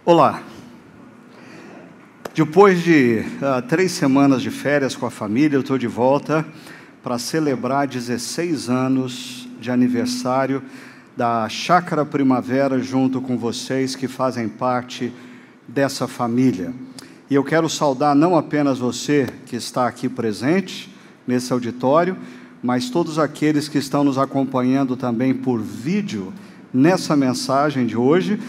Olá, depois de 3 semanas de férias com a família, eu estou de volta para celebrar 16 anos de aniversário da Chácara Primavera junto com vocês que fazem parte dessa família. E eu quero saudar não apenas você que está aqui presente nesse auditório, mas todos aqueles que estão nos acompanhando também por vídeo nessa mensagem de hoje.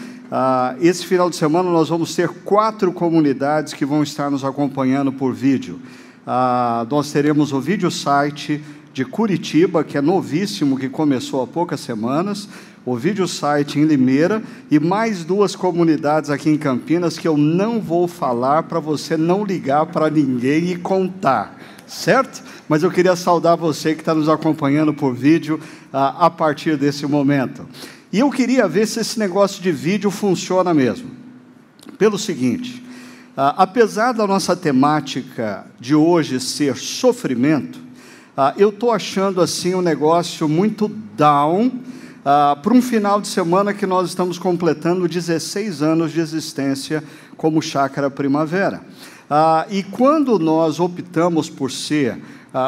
Esse final de semana nós vamos ter 4 comunidades que vão estar nos acompanhando por vídeo. Nós teremos o vídeo site de Curitiba, que é novíssimo, que começou há poucas semanas, o vídeo site em Limeira e mais 2 comunidades aqui em Campinas que eu não vou falar para você não ligar para ninguém e contar, certo? Mas eu queria saudar você que está nos acompanhando por vídeo a partir desse momento. E eu queria ver se esse negócio de vídeo funciona mesmo. Pelo seguinte, apesar da nossa temática de hoje ser sofrimento, eu estou achando assim um negócio muito down para um final de semana que nós estamos completando 16 anos de existência como Chácara Primavera. E quando nós optamos por ser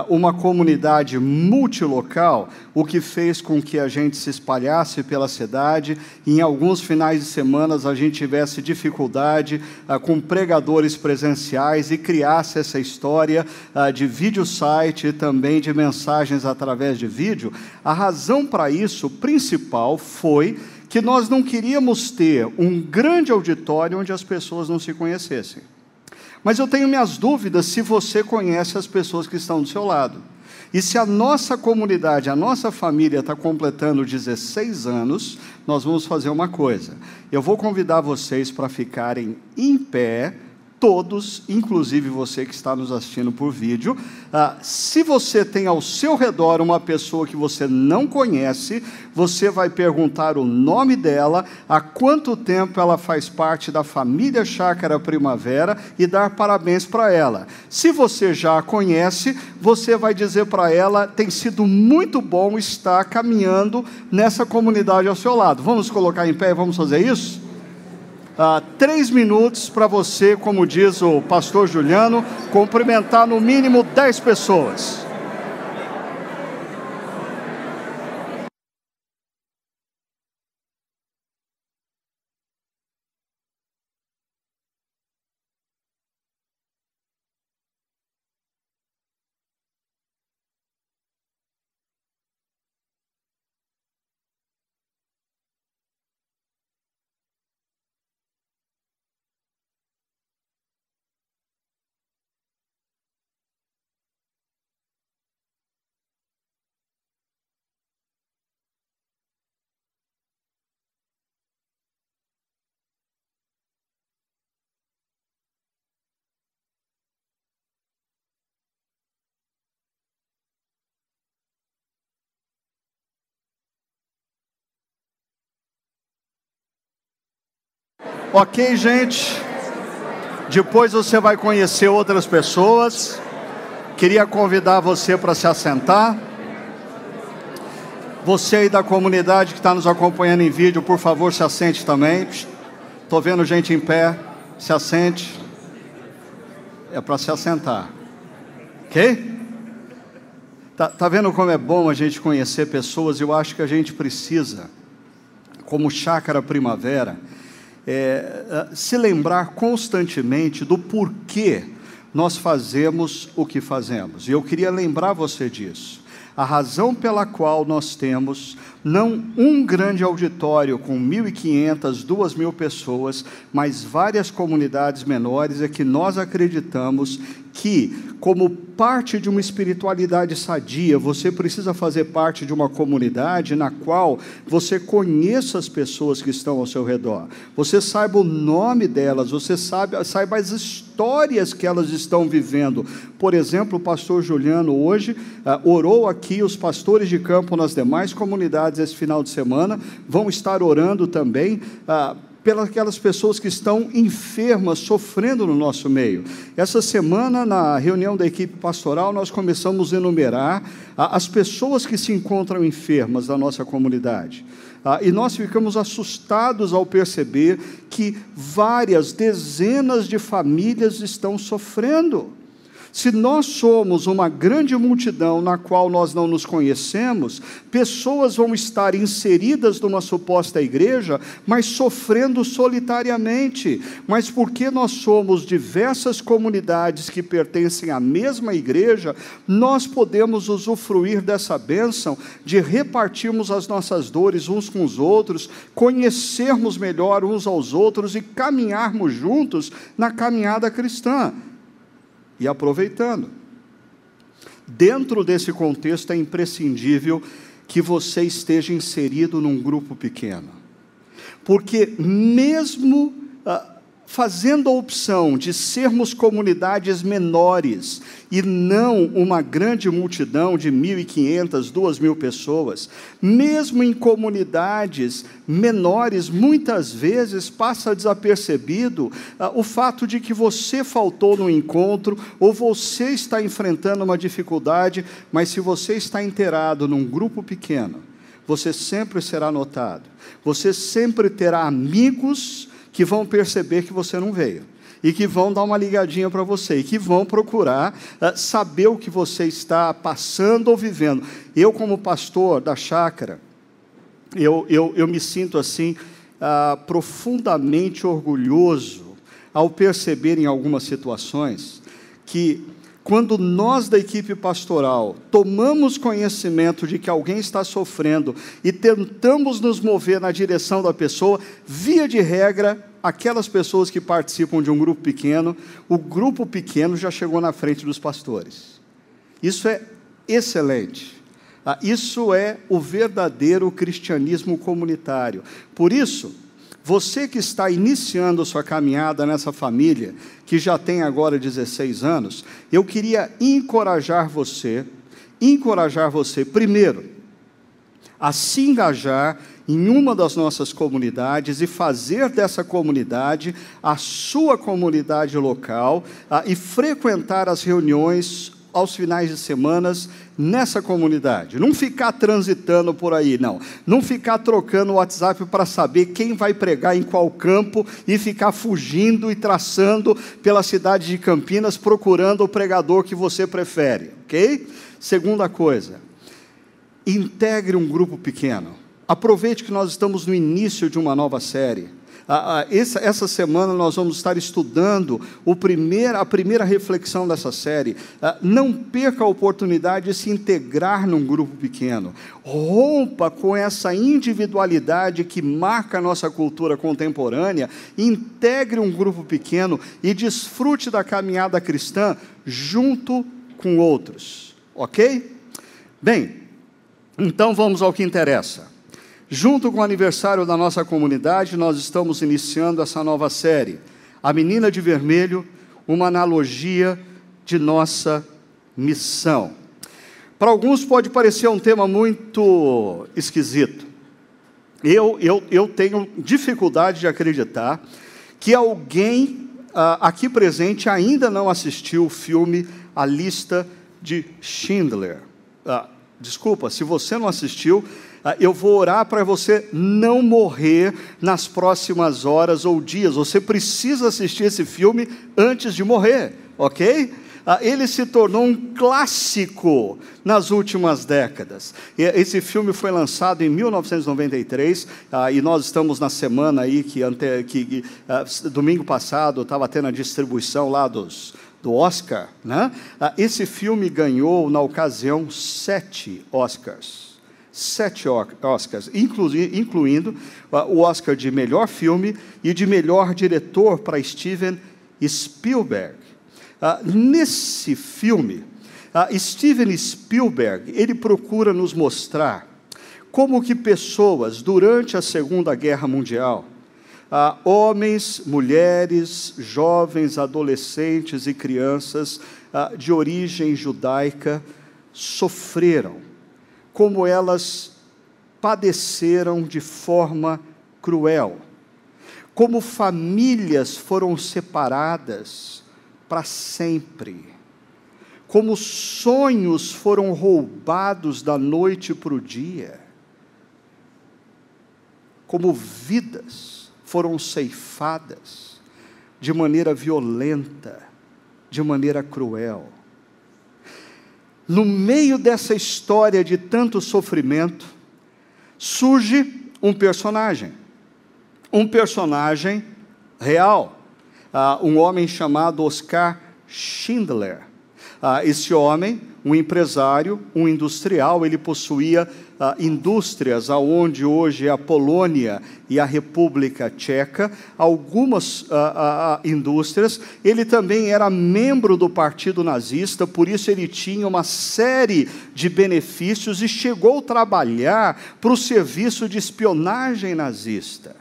uma comunidade multilocal, o que fez com que a gente se espalhasse pela cidade, e em alguns finais de semana a gente tivesse dificuldade com pregadores presenciais e criasse essa história de vídeo site e também de mensagens através de vídeo. A razão para isso principal foi que nós não queríamos ter um grande auditório onde as pessoas não se conhecessem. Mas eu tenho minhas dúvidas se você conhece as pessoas que estão do seu lado. E se a nossa comunidade, a nossa família está completando 16 anos, nós vamos fazer uma coisa. Eu vou convidar vocês para ficarem em pé, todos, inclusive você que está nos assistindo por vídeo. Se você tem ao seu redor uma pessoa que você não conhece, você vai perguntar o nome dela, há quanto tempo ela faz parte da família Chácara Primavera e dar parabéns para ela. Se você já a conhece, você vai dizer para ela, tem sido muito bom estar caminhando nessa comunidade ao seu lado. Vamos colocar em pé e vamos fazer isso? 3 minutos para você, como diz o pastor Juliano, cumprimentar no mínimo 10 pessoas. Ok, gente? Depois você vai conhecer outras pessoas. Queria convidar você para se assentar. Você aí da comunidade que está nos acompanhando em vídeo, por favor, se assente também. Estou vendo gente em pé. Se assente. É para se assentar. Ok? Tá vendo como é bom a gente conhecer pessoas? Eu acho que a gente precisa, como Chácara Primavera, se lembrar constantemente do porquê nós fazemos o que fazemos. E eu queria lembrar você disso. A razão pela qual nós temos não um grande auditório com 1.500, 2.000 pessoas, mas várias comunidades menores, é que nós acreditamos que, como parte de uma espiritualidade sadia, você precisa fazer parte de uma comunidade na qual você conheça as pessoas que estão ao seu redor, você saiba o nome delas, você saiba as histórias que elas estão vivendo. Por exemplo, o pastor Juliano hoje orou aqui, os pastores de campo nas demais comunidades esse final de semana vão estar orando também pelas aquelas pessoas que estão enfermas, sofrendo no nosso meio. Essa semana, na reunião da equipe pastoral, nós começamos a enumerar as pessoas que se encontram enfermas da nossa comunidade. E nós ficamos assustados ao perceber que várias dezenas de famílias estão sofrendo. Se nós somos uma grande multidão na qual nós não nos conhecemos, pessoas vão estar inseridas numa suposta igreja, mas sofrendo solitariamente. Mas porque nós somos diversas comunidades que pertencem à mesma igreja, nós podemos usufruir dessa bênção de repartirmos as nossas dores uns com os outros, conhecermos melhor uns aos outros e caminharmos juntos na caminhada cristã. E aproveitando, dentro desse contexto é imprescindível que você esteja inserido num grupo pequeno, porque mesmo fazendo a opção de sermos comunidades menores e não uma grande multidão de 1.500, 2.000 pessoas, mesmo em comunidades menores, muitas vezes passa desapercebido o fato de que você faltou no encontro ou você está enfrentando uma dificuldade, mas se você está inteirado num grupo pequeno, você sempre será notado, você sempre terá amigos que vão perceber que você não veio, e que vão dar uma ligadinha para você, e que vão procurar saber o que você está passando ou vivendo. Eu, como pastor da chácara, eu me sinto assim, profundamente orgulhoso, ao perceber em algumas situações, que quando nós da equipe pastoral tomamos conhecimento de que alguém está sofrendo e tentamos nos mover na direção da pessoa, via de regra, aquelas pessoas que participam de um grupo pequeno, o grupo pequeno já chegou na frente dos pastores. Isso é excelente. Isso é o verdadeiro cristianismo comunitário. Por isso, você que está iniciando a sua caminhada nessa família, que já tem agora 16 anos, eu queria encorajar você, primeiro, a se engajar em uma das nossas comunidades e fazer dessa comunidade a sua comunidade local, e frequentar as reuniões aos finais de semanas nessa comunidade. Não ficar transitando por aí, não ficar trocando o WhatsApp para saber quem vai pregar em qual campo e ficar fugindo e traçando pela cidade de Campinas procurando o pregador que você prefere, ok? Segunda coisa, integre um grupo pequeno. Aproveite que nós estamos no início de uma nova série. Essa semana nós vamos estar estudando a primeira reflexão dessa série. Não perca a oportunidade de se integrar num grupo pequeno. Rompa com essa individualidade que marca a nossa cultura contemporânea, integre um grupo pequeno e desfrute da caminhada cristã junto com outros. Ok? Bem, então vamos ao que interessa. Junto com o aniversário da nossa comunidade, nós estamos iniciando essa nova série, A Menina de Vermelho, uma analogia de nossa missão. Para alguns pode parecer um tema muito esquisito. Eu tenho dificuldade de acreditar que alguém aqui presente ainda não assistiu o filme A Lista de Schindler. Desculpa, se você não assistiu, eu vou orar para você não morrer nas próximas horas ou dias. Você precisa assistir esse filme antes de morrer, ok? Ele se tornou um clássico nas últimas décadas. Esse filme foi lançado em 1993, e nós estamos na semana aí que domingo passado estava tendo a distribuição lá do Oscar, né? Esse filme ganhou, na ocasião, 7 Oscars. 7 Oscars, incluindo o Oscar de melhor filme e de melhor diretor para Steven Spielberg. Nesse filme, Steven Spielberg, ele procura nos mostrar como que pessoas, durante a Segunda Guerra Mundial, homens, mulheres, jovens, adolescentes e crianças de origem judaica sofreram, como elas padeceram de forma cruel, como famílias foram separadas para sempre, como sonhos foram roubados da noite para o dia. como vidas foram ceifadas de maneira violenta, de maneira cruel. No meio dessa história de tanto sofrimento, surge um personagem real, um homem chamado Oskar Schindler. Esse homem, um empresário, um industrial, ele possuía indústrias aonde hoje é a Polônia e a República Tcheca, algumas indústrias. Ele também era membro do Partido Nazista, por isso ele tinha uma série de benefícios e chegou a trabalhar para o serviço de espionagem nazista.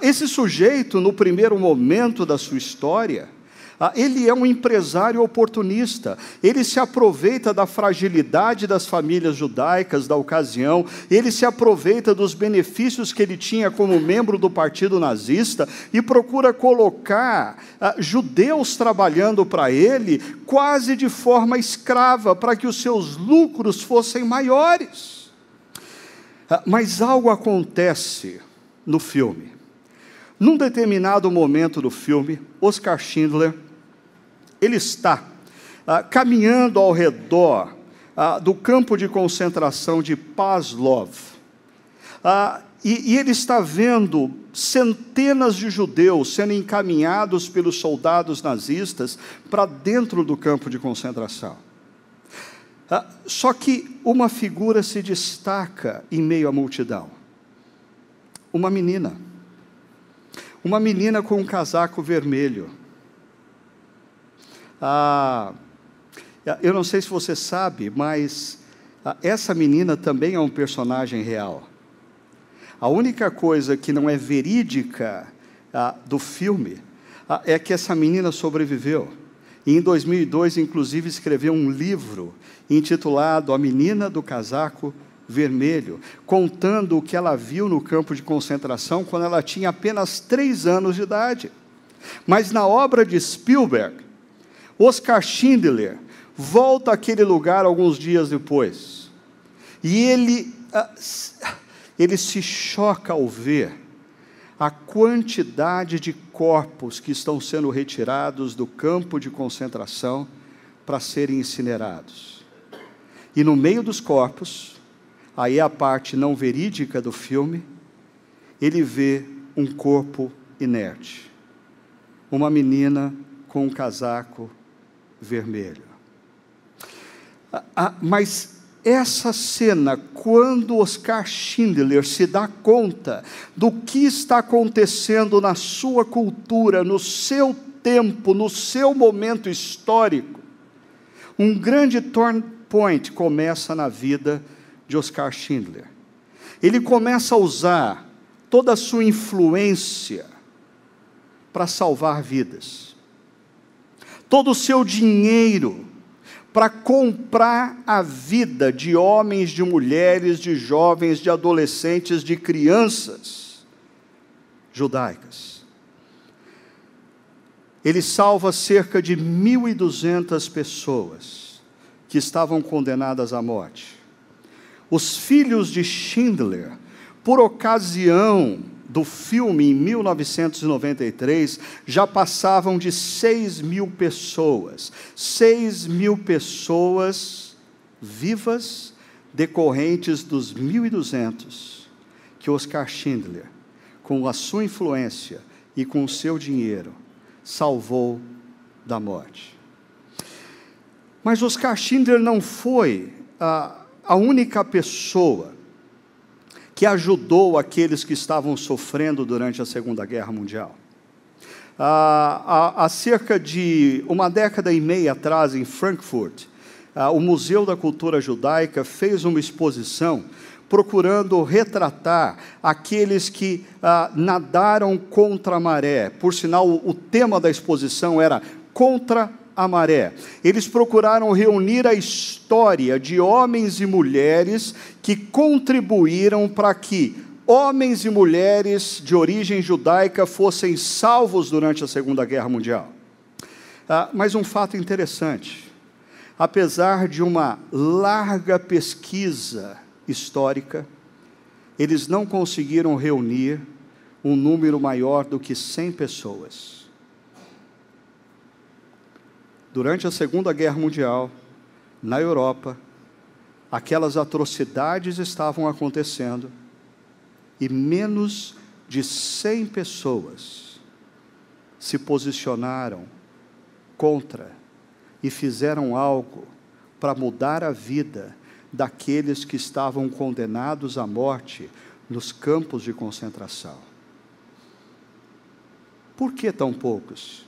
Esse sujeito, no primeiro momento da sua história, ele é um empresário oportunista, ele se aproveita da fragilidade das famílias judaicas da ocasião, ele se aproveita dos benefícios que ele tinha como membro do Partido Nazista e procura colocar judeus trabalhando para ele quase de forma escrava, para que os seus lucros fossem maiores. Mas algo acontece no filme. Num determinado momento do filme, Oskar Schindler, ele está caminhando ao redor do campo de concentração de Pazlov. E ele está vendo centenas de judeus sendo encaminhados pelos soldados nazistas para dentro do campo de concentração. Só que uma figura se destaca em meio à multidão. Uma menina com um casaco vermelho. Eu não sei se você sabe, mas essa menina também é um personagem real. A única coisa que não é verídica do filme é que essa menina sobreviveu. E em 2002, inclusive, escreveu um livro intitulado A Menina do Casaco Vermelho, contando o que ela viu no campo de concentração quando ela tinha apenas 3 anos de idade. Mas na obra de Spielberg, Oskar Schindler volta àquele lugar alguns dias depois. E ele se choca ao ver a quantidade de corpos que estão sendo retirados do campo de concentração para serem incinerados. E no meio dos corpos, aí é a parte não verídica do filme, ele vê um corpo inerte. Uma menina com um casaco vermelho. Mas essa cena, quando Oskar Schindler se dá conta do que está acontecendo na sua cultura, no seu tempo, no seu momento histórico, um grande turn point começa na vida de Oskar Schindler. Ele começa a usar toda a sua influência para salvar vidas. Todo o seu dinheiro para comprar a vida de homens, de mulheres, de jovens, de adolescentes, de crianças judaicas. Ele salva cerca de 1.200 pessoas que estavam condenadas à morte. Os filhos de Schindler, por ocasião do filme em 1993, já passavam de 6.000 pessoas. 6.000 pessoas vivas, decorrentes dos 1.200 que Oskar Schindler, com a sua influência e com o seu dinheiro, salvou da morte. Mas Oskar Schindler não foi a única pessoa que ajudou aqueles que estavam sofrendo durante a Segunda Guerra Mundial. Há cerca de 1,5 décadas atrás, em Frankfurt, o Museu da Cultura Judaica fez uma exposição procurando retratar aqueles que nadaram contra a maré. Por sinal, o tema da exposição era Contra a Maré. Eles procuraram reunir a história de homens e mulheres que contribuíram para que homens e mulheres de origem judaica fossem salvos durante a Segunda Guerra Mundial. Mas um fato interessante, apesar de uma larga pesquisa histórica, eles não conseguiram reunir um número maior do que 100 pessoas. Durante a Segunda Guerra Mundial, na Europa, aquelas atrocidades estavam acontecendo e menos de 100 pessoas se posicionaram contra e fizeram algo para mudar a vida daqueles que estavam condenados à morte nos campos de concentração. Por que tão poucos?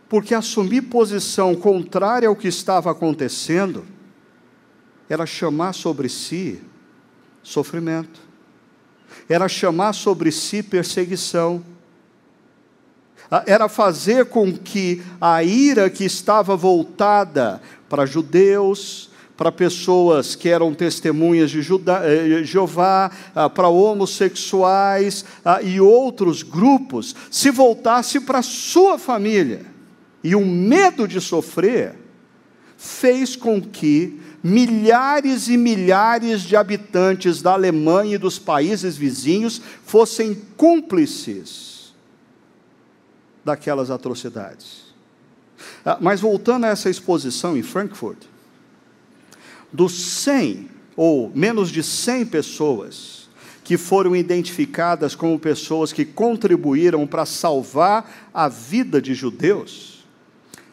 Porque assumir posição contrária ao que estava acontecendo era chamar sobre si sofrimento, era chamar sobre si perseguição, era fazer com que a ira que estava voltada para judeus, para pessoas que eram testemunhas de Jeová, para homossexuais e outros grupos, se voltasse para a sua família. E o medo de sofrer fez com que milhares e milhares de habitantes da Alemanha e dos países vizinhos fossem cúmplices daquelas atrocidades. Mas voltando a essa exposição em Frankfurt, dos 100, ou menos de 100 pessoas, que foram identificadas como pessoas que contribuíram para salvar a vida de judeus,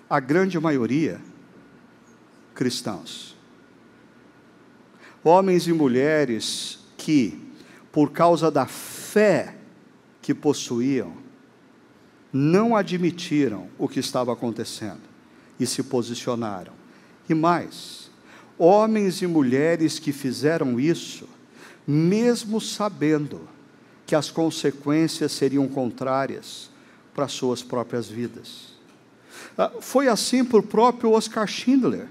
a grande maioria, cristãos. Homens e mulheres que, por causa da fé que possuíam, não admitiram o que estava acontecendo e se posicionaram. E mais, homens e mulheres que fizeram isso, mesmo sabendo que as consequências seriam contrárias para suas próprias vidas. Foi assim para o próprio Oskar Schindler.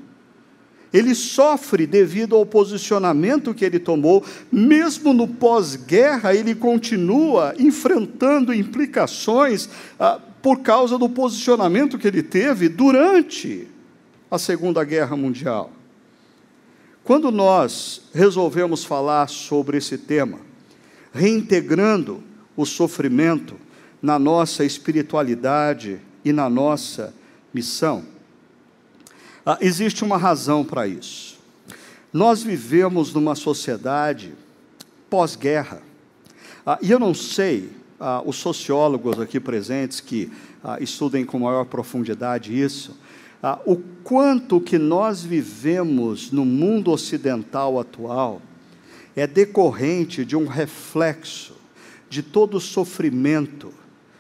Ele sofre devido ao posicionamento que ele tomou, mesmo no pós-guerra, ele continua enfrentando implicações por causa do posicionamento que ele teve durante a Segunda Guerra Mundial. Quando nós resolvemos falar sobre esse tema, reintegrando o sofrimento na nossa espiritualidade e na nossa missão, existe uma razão para isso. Nós vivemos numa sociedade pós-guerra. E eu não sei, os sociólogos aqui presentes que estudem com maior profundidade isso, o quanto que nós vivemos no mundo ocidental atual é decorrente de um reflexo de todo o sofrimento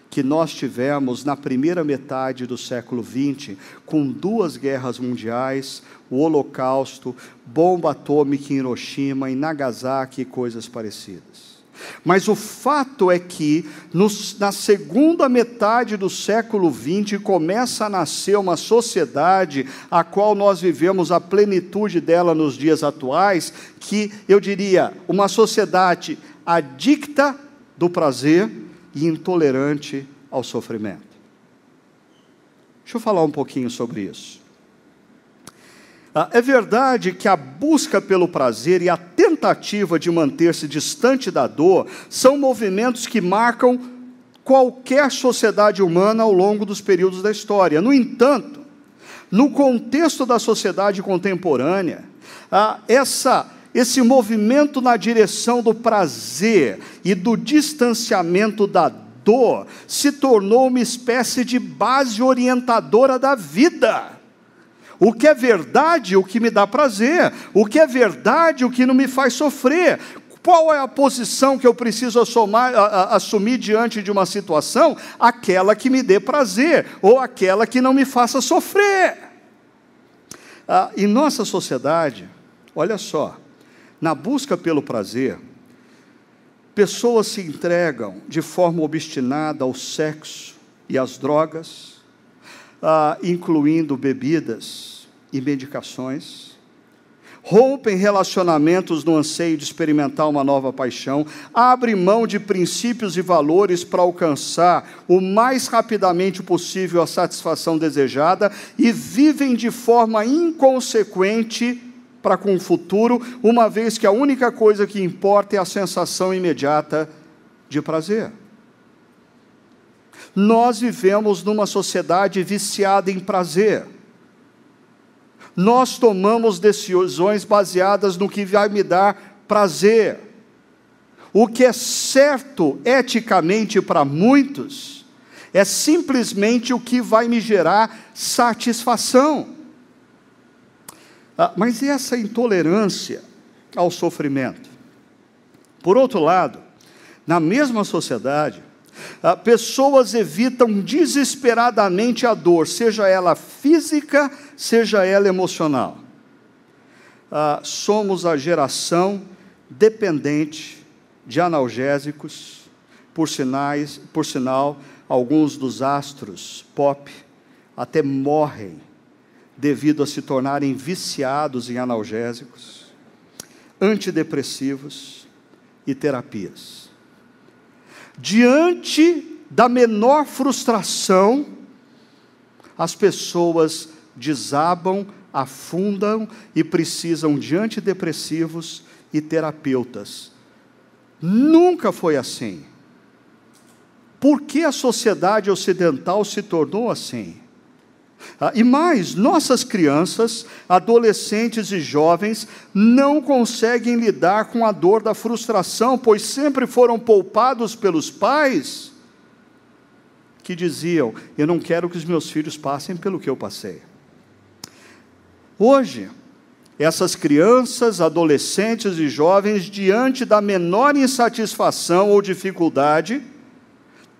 que nós tivemos na primeira metade do século XX, com 2 guerras mundiais, o Holocausto, bomba atômica em Hiroshima, em Nagasaki e coisas parecidas. Mas o fato é que, na segunda metade do século XX, começa a nascer uma sociedade a qual nós vivemos a plenitude dela nos dias atuais, que eu diria, uma sociedade adicta do prazer e intolerante ao sofrimento. Deixa eu falar um pouquinho sobre isso. É verdade que a busca pelo prazer e a tentativa de manter-se distante da dor são movimentos que marcam qualquer sociedade humana ao longo dos períodos da história. No entanto, no contexto da sociedade contemporânea, esse movimento na direção do prazer e do distanciamento da dor se tornou uma espécie de base orientadora da vida. O que é verdade, o que me dá prazer. O que é verdade, o que não me faz sofrer. Qual é a posição que eu preciso assumir diante de uma situação? Aquela que me dê prazer, ou aquela que não me faça sofrer. Em nossa sociedade, olha só, na busca pelo prazer, pessoas se entregam de forma obstinada ao sexo e às drogas, incluindo bebidas e medicações, rompem relacionamentos no anseio de experimentar uma nova paixão, abrem mão de princípios e valores para alcançar o mais rapidamente possível a satisfação desejada e vivem de forma inconsequente para com o futuro, uma vez que a única coisa que importa é a sensação imediata de prazer. Nós vivemos numa sociedade viciada em prazer. Nós tomamos decisões baseadas no que vai me dar prazer. O que é certo eticamente para muitos é simplesmente o que vai me gerar satisfação. Mas e essa intolerância ao sofrimento? Por outro lado, na mesma sociedade, pessoas evitam desesperadamente a dor, seja ela física, seja ela emocional. Somos a geração dependente de analgésicos, por sinal, alguns dos astros pop até morrem devido a se tornarem viciados em analgésicos, antidepressivos e terapias. Diante da menor frustração, as pessoas desabam, afundam e precisam de antidepressivos e terapeutas. Nunca foi assim. Por que a sociedade ocidental se tornou assim? E mais, nossas crianças, adolescentes e jovens não conseguem lidar com a dor da frustração, pois sempre foram poupados pelos pais que diziam: eu não quero que os meus filhos passem pelo que eu passei. Hoje, essas crianças, adolescentes e jovens, diante da menor insatisfação ou dificuldade,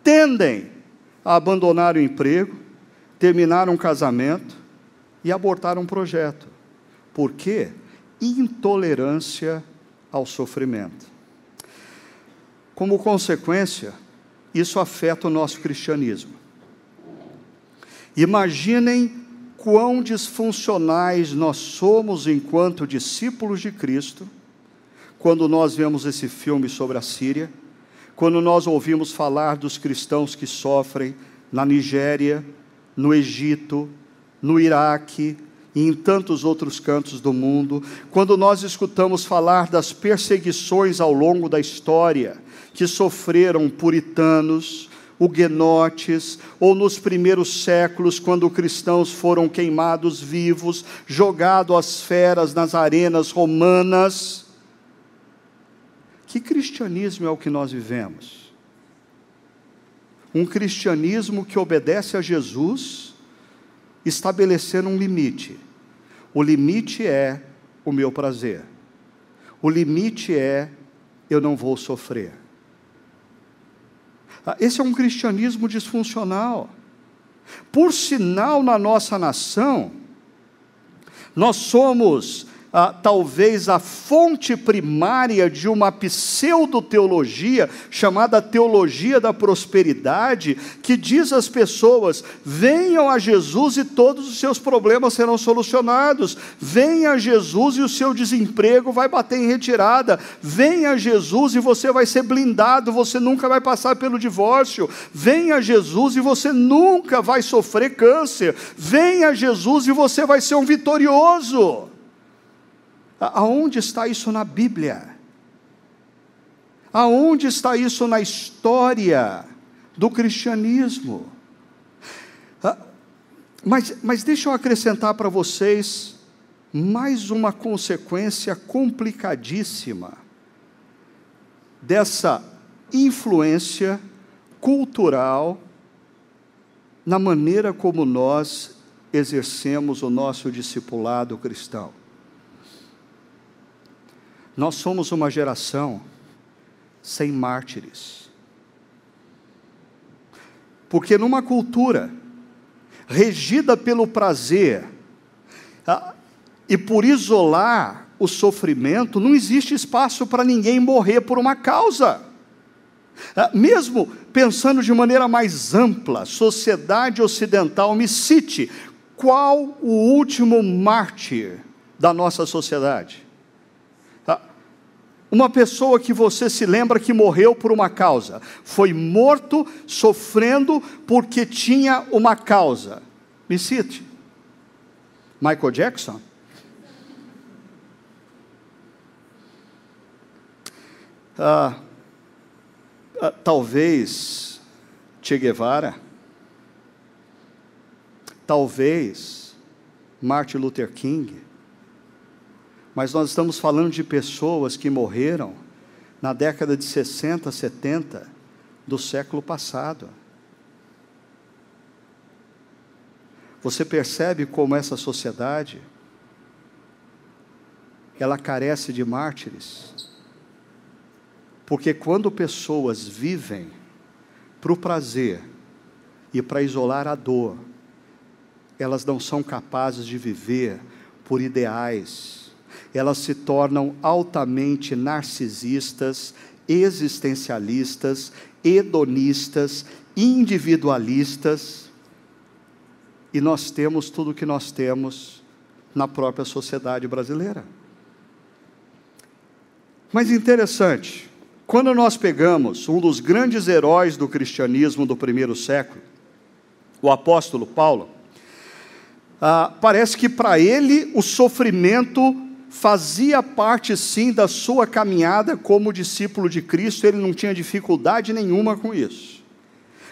tendem a abandonar o emprego, terminar um casamento e abortar um projeto. Por quê? Intolerância ao sofrimento. Como consequência, isso afeta o nosso cristianismo. Imaginem quão disfuncionais nós somos enquanto discípulos de Cristo, quando nós vemos esse filme sobre a Síria, quando nós ouvimos falar dos cristãos que sofrem na Nigéria, no Egito, no Iraque e em tantos outros cantos do mundo, quando nós escutamos falar das perseguições ao longo da história que sofreram puritanos, huguenotes, ou nos primeiros séculos, quando cristãos foram queimados vivos, jogados às feras nas arenas romanas. Que cristianismo é o que nós vivemos? Um cristianismo que obedece a Jesus, estabelecendo um limite. O limite é o meu prazer. O limite é eu não vou sofrer. Esse é um cristianismo disfuncional. Por sinal, na nossa nação, nós somos talvez a fonte primária de uma pseudo-teologia, chamada teologia da prosperidade, que diz às pessoas: venham a Jesus e todos os seus problemas serão solucionados, venha a Jesus e o seu desemprego vai bater em retirada, venha a Jesus e você vai ser blindado, você nunca vai passar pelo divórcio, venha a Jesus e você nunca vai sofrer câncer, venha a Jesus e você vai ser um vitorioso. Aonde está isso na Bíblia? Aonde está isso na história do cristianismo? Mas deixa eu acrescentar para vocês mais uma consequência complicadíssima dessa influência cultural na maneira como nós exercemos o nosso discipulado cristão. Nós somos uma geração sem mártires. Porque numa cultura regida pelo prazer e por isolar o sofrimento, não existe espaço para ninguém morrer por uma causa. Mesmo pensando de maneira mais ampla, sociedade ocidental, me cite qual o último mártir da nossa sociedade. Uma pessoa que você se lembra que morreu por uma causa, foi morto sofrendo porque tinha uma causa. Me cite. Michael Jackson? Talvez Che Guevara, talvez Martin Luther King, mas nós estamos falando de pessoas que morreram na década de 60, 70 do século passado. Você percebe como essa sociedade, ela carece de mártires? Porque quando pessoas vivem para o prazer e para isolar a dor, elas não são capazes de viver por ideais. Elas se tornam altamente narcisistas, existencialistas, hedonistas, individualistas, e nós temos tudo o que nós temos na própria sociedade brasileira. Mas interessante, quando nós pegamos um dos grandes heróis do cristianismo do primeiro século, o apóstolo Paulo, parece que para ele o sofrimento fazia parte sim da sua caminhada como discípulo de Cristo, ele não tinha dificuldade nenhuma com isso.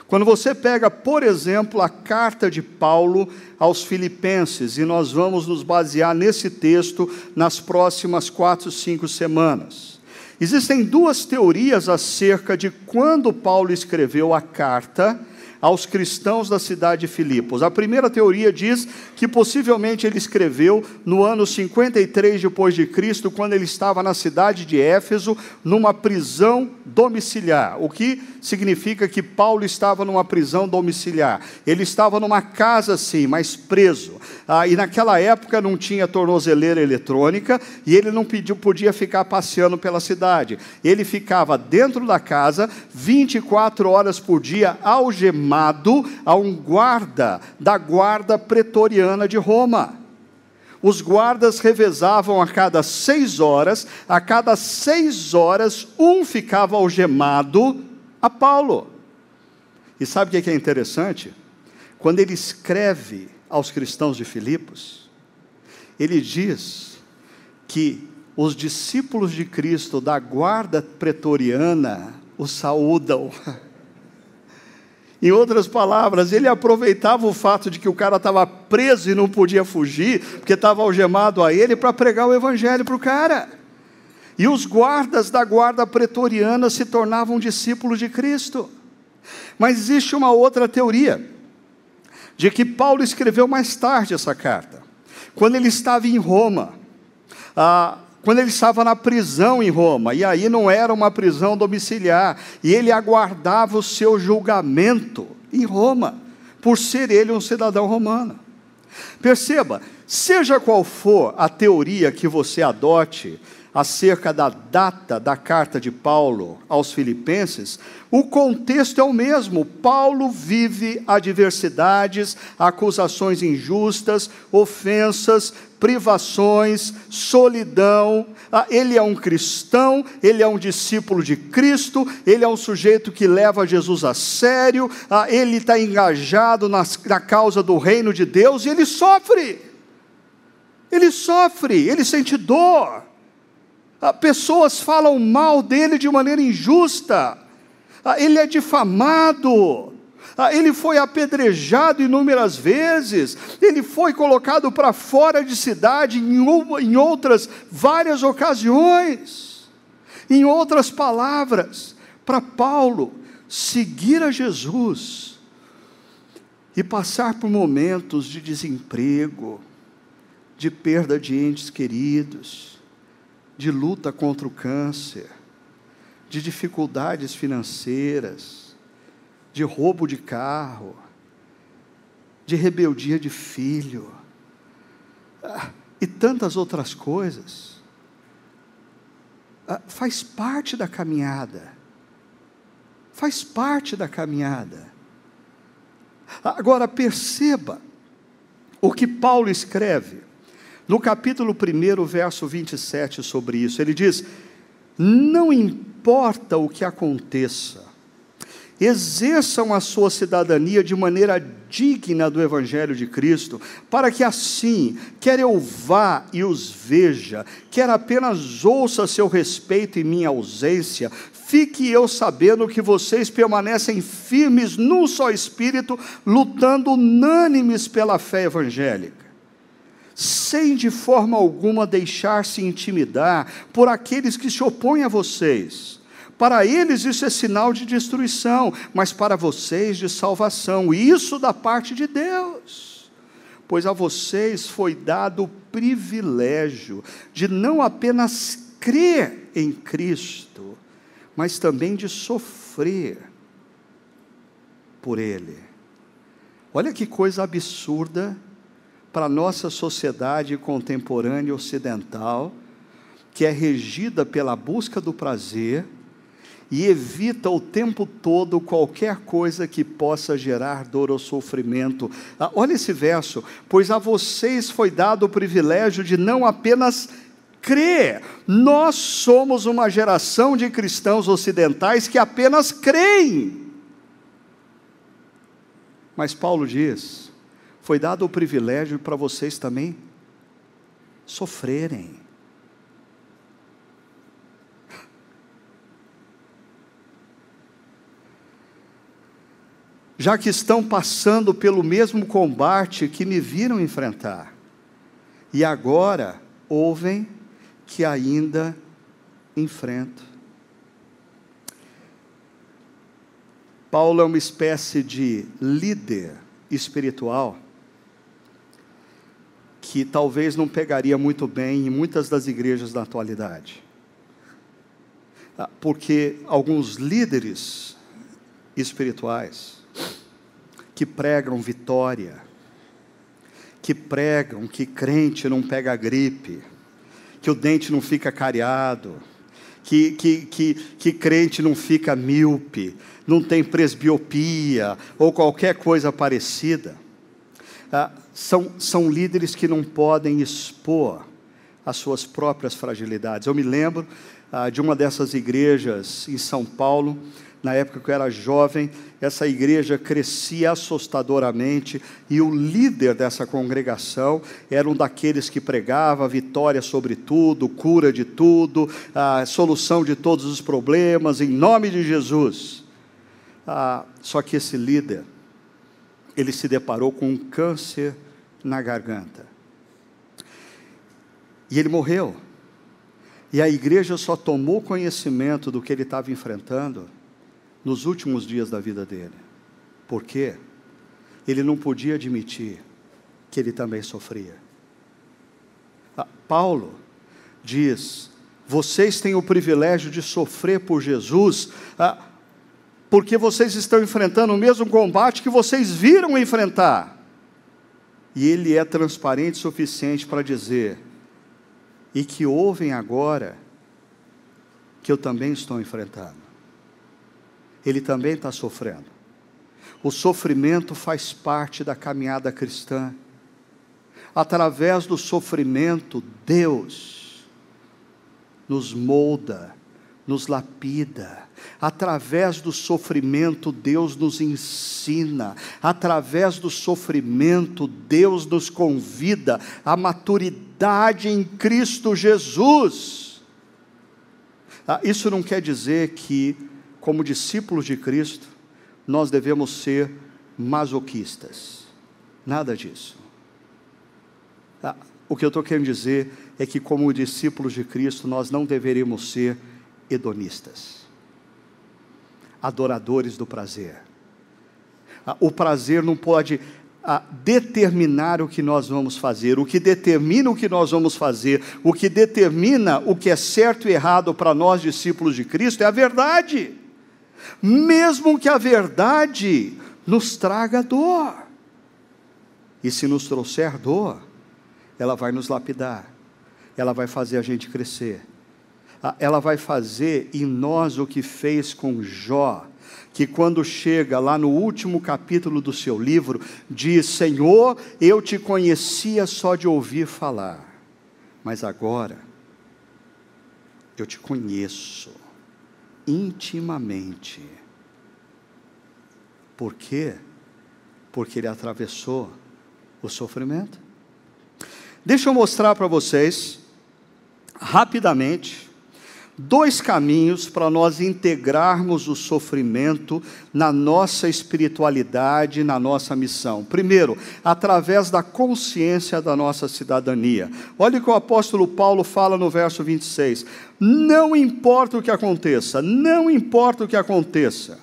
Quando você pega, por exemplo, a carta de Paulo aos Filipenses, e nós vamos nos basear nesse texto nas próximas 4, 5 semanas. Existem duas teorias acerca de quando Paulo escreveu a carta aos cristãos da cidade de Filipos. A primeira teoria diz que possivelmente ele escreveu no ano 53 depois de Cristo, quando ele estava na cidade de Éfeso, numa prisão domiciliar, o que significa que Paulo estava numa prisão domiciliar. Ele estava numa casa sim, mas preso. E naquela época não tinha tornozeleira eletrônica, e ele não podia ficar passeando pela cidade. Ele ficava dentro da casa, 24 horas por dia, algemado a um guarda da guarda pretoriana de Roma. Os guardas revezavam a cada 6 horas, um ficava algemado a Paulo. E sabe o que é interessante? Quando ele escreve aos cristãos de Filipos, ele diz que os discípulos de Cristo da guarda pretoriana o saúdam. Em outras palavras, ele aproveitava o fato de que o cara estava preso e não podia fugir, porque estava algemado a ele, para pregar o evangelho para o cara. E os guardas da guarda pretoriana se tornavam discípulos de Cristo. Mas existe uma outra teoria, de que Paulo escreveu mais tarde essa carta, quando ele estava em Roma, quando ele estava na prisão em Roma, e aí não era uma prisão domiciliar, e ele aguardava o seu julgamento em Roma, por ser ele um cidadão romano. Perceba, seja qual for a teoria que você adote acerca da data da carta de Paulo aos Filipenses, o contexto é o mesmo. Paulo vive adversidades, acusações injustas, ofensas, privações, solidão. Ele é um cristão, ele é um discípulo de Cristo, ele é um sujeito que leva Jesus a sério, ele está engajado na causa do reino de Deus, e ele sofre, ele sente dor. Pessoas falam mal dele de maneira injusta, ele é difamado, ele foi apedrejado inúmeras vezes, ele foi colocado para fora de cidade em outras várias ocasiões. Em outras palavras, para Paulo, seguir a Jesus e passar por momentos de desemprego, de perda de entes queridos, de luta contra o câncer, de dificuldades financeiras, de roubo de carro, de rebeldia de filho, e tantas outras coisas, faz parte da caminhada, Agora perceba o que Paulo escreve, no capítulo 1, verso 27, sobre isso. Ele diz: não importa o que aconteça, exerçam a sua cidadania de maneira digna do Evangelho de Cristo, para que assim, quer eu vá e os veja, quer apenas ouça a seu respeito em minha ausência, fique eu sabendo que vocês permanecem firmes num só espírito, lutando unânimes pela fé evangélica, sem de forma alguma deixar-se intimidar por aqueles que se opõem a vocês. Para eles isso é sinal de destruição, mas para vocês de salvação, e isso da parte de Deus. Pois a vocês foi dado o privilégio de não apenas crer em Cristo, mas também de sofrer por Ele. Olha que coisa absurda para a nossa sociedade contemporânea ocidental, que é regida pela busca do prazer, e evita o tempo todo qualquer coisa que possa gerar dor ou sofrimento. Olha esse verso: pois a vocês foi dado o privilégio de não apenas crer. Nós somos uma geração de cristãos ocidentais que apenas creem. Mas Paulo diz, foi dado o privilégio para vocês também sofrerem. Já que estão passando pelo mesmo combate que me viram enfrentar, e agora ouvem que ainda enfrento. Paulo é uma espécie de líder espiritual, que talvez não pegaria muito bem em muitas das igrejas da atualidade, porque alguns líderes espirituais, que pregam vitória, que pregam que crente não pega gripe, que o dente não fica cariado, que crente não fica míope, não tem presbiopia, ou qualquer coisa parecida, são líderes que não podem expor as suas próprias fragilidades. Eu me lembro de uma dessas igrejas em São Paulo. Na época que eu era jovem, essa igreja crescia assustadoramente, e o líder dessa congregação era um daqueles que pregava vitória sobre tudo, cura de tudo, a solução de todos os problemas, em nome de Jesus. Só que esse líder, ele se deparou com um câncer na garganta, e ele morreu, e a igreja só tomou conhecimento do que ele estava enfrentando nos últimos dias da vida dele. Por quê? Ele não podia admitir que ele também sofria. Paulo diz, vocês têm o privilégio de sofrer por Jesus, porque vocês estão enfrentando o mesmo combate que vocês viram enfrentar. E ele é transparente o suficiente para dizer, e que ouvem agora, que eu também estou enfrentando. Ele também está sofrendo. O sofrimento faz parte da caminhada cristã. Através do sofrimento, Deus nos molda, nos lapida. Através do sofrimento, Deus nos ensina. Através do sofrimento, Deus nos convida à maturidade em Cristo Jesus. Isso não quer dizer que, como discípulos de Cristo, nós devemos ser masoquistas. Nada disso. O que eu estou querendo dizer é que, como discípulos de Cristo, nós não deveríamos ser hedonistas, adoradores do prazer. O prazer não pode determinar o que nós vamos fazer. O que determina o que nós vamos fazer, o que determina o que é certo e errado para nós, discípulos de Cristo, é a verdade. Mesmo que a verdade nos traga dor. E se nos trouxer dor, ela vai nos lapidar, ela vai fazer a gente crescer, ela vai fazer em nós o que fez com Jó, que quando chega lá no último capítulo do seu livro, diz, Senhor, eu te conhecia só de ouvir falar, mas agora eu te conheço intimamente. Por quê? Porque ele atravessou o sofrimento. Deixa eu mostrar para vocês, rapidamente, 2 caminhos para nós integrarmos o sofrimento na nossa espiritualidade, na nossa missão. Primeiro, através da consciência da nossa cidadania. Olha o que o apóstolo Paulo fala no verso 26. Não importa o que aconteça, não importa o que aconteça.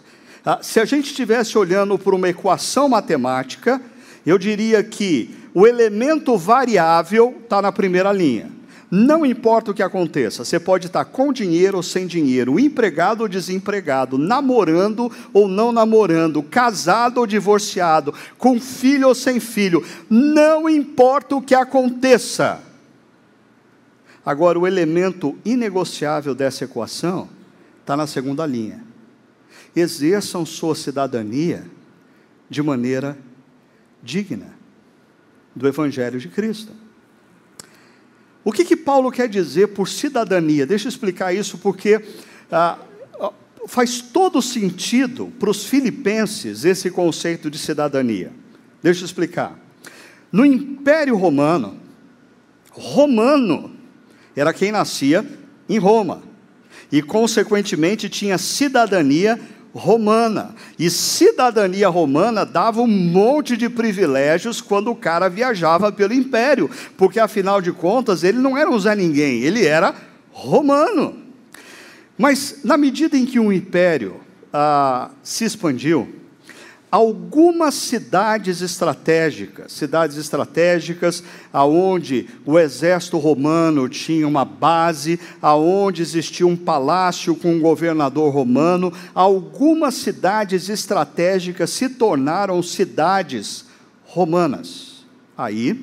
Se a gente estivesse olhando por uma equação matemática, eu diria que o elemento variável está na primeira linha. Não importa o que aconteça, você pode estar com dinheiro ou sem dinheiro, empregado ou desempregado, namorando ou não namorando, casado ou divorciado, com filho ou sem filho, não importa o que aconteça. Agora, o elemento inegociável dessa equação está na segunda linha. Exerçam sua cidadania de maneira digna do Evangelho de Cristo. O que Paulo quer dizer por cidadania? Deixa eu explicar isso, porque faz todo sentido para os filipenses esse conceito de cidadania. Deixa eu explicar. No Império Romano era quem nascia em Roma, e consequentemente tinha cidadania romana, e cidadania romana dava um monte de privilégios quando o cara viajava pelo império, porque afinal de contas ele não era um Zé Ninguém, ele era romano. Mas na medida em que o império se expandiu, algumas cidades estratégicas, aonde o exército romano tinha uma base, aonde existia um palácio com um governador romano, algumas cidades estratégicas se tornaram cidades romanas. Aí,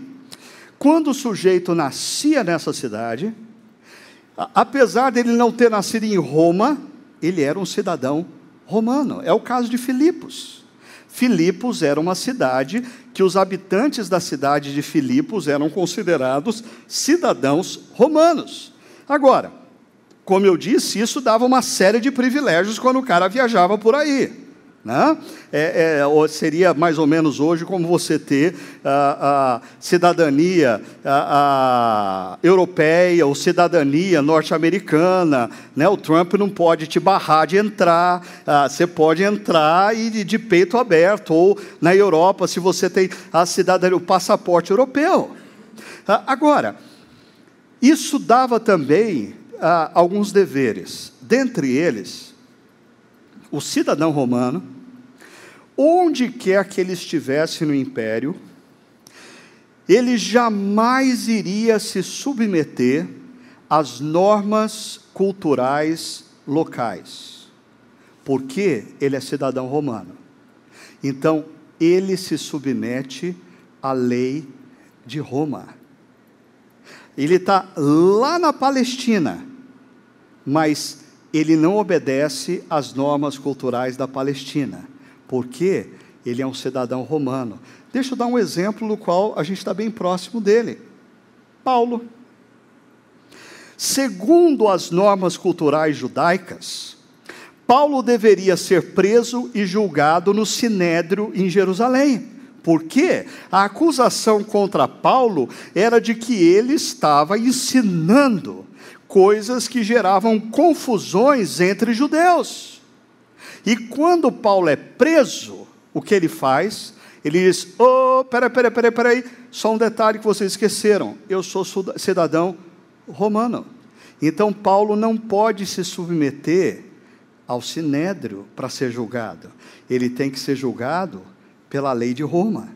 quando o sujeito nascia nessa cidade, apesar dele não ter nascido em Roma, ele era um cidadão romano. É o caso de Filipos. Filipos era uma cidade que os habitantes da cidade de Filipos eram considerados cidadãos romanos. Agora, como eu disse, isso dava uma série de privilégios quando o cara viajava por aí, né? Seria mais ou menos hoje como você ter cidadania europeia ou cidadania norte-americana, né? O Trump não pode te barrar de entrar, você pode entrar e de peito aberto, ou na Europa, se você tem a cidadania, o passaporte europeu. Agora, isso dava também alguns deveres, dentre eles, o cidadão romano, onde quer que ele estivesse no império, ele jamais iria se submeter às normas culturais locais, porque ele é cidadão romano. Então, ele se submete à lei de Roma. Ele está lá na Palestina, mas ele não obedece às normas culturais da Palestina, porque ele é um cidadão romano. Deixa eu dar um exemplo no qual a gente está bem próximo dele. Paulo. Segundo as normas culturais judaicas, Paulo deveria ser preso e julgado no Sinédrio em Jerusalém. Por quê? A acusação contra Paulo era de que ele estava ensinando coisas que geravam confusões entre judeus. E quando Paulo é preso, o que ele faz? Ele diz, peraí, só um detalhe que vocês esqueceram, eu sou cidadão romano. Então Paulo não pode se submeter ao Sinédrio para ser julgado. Ele tem que ser julgado pela lei de Roma.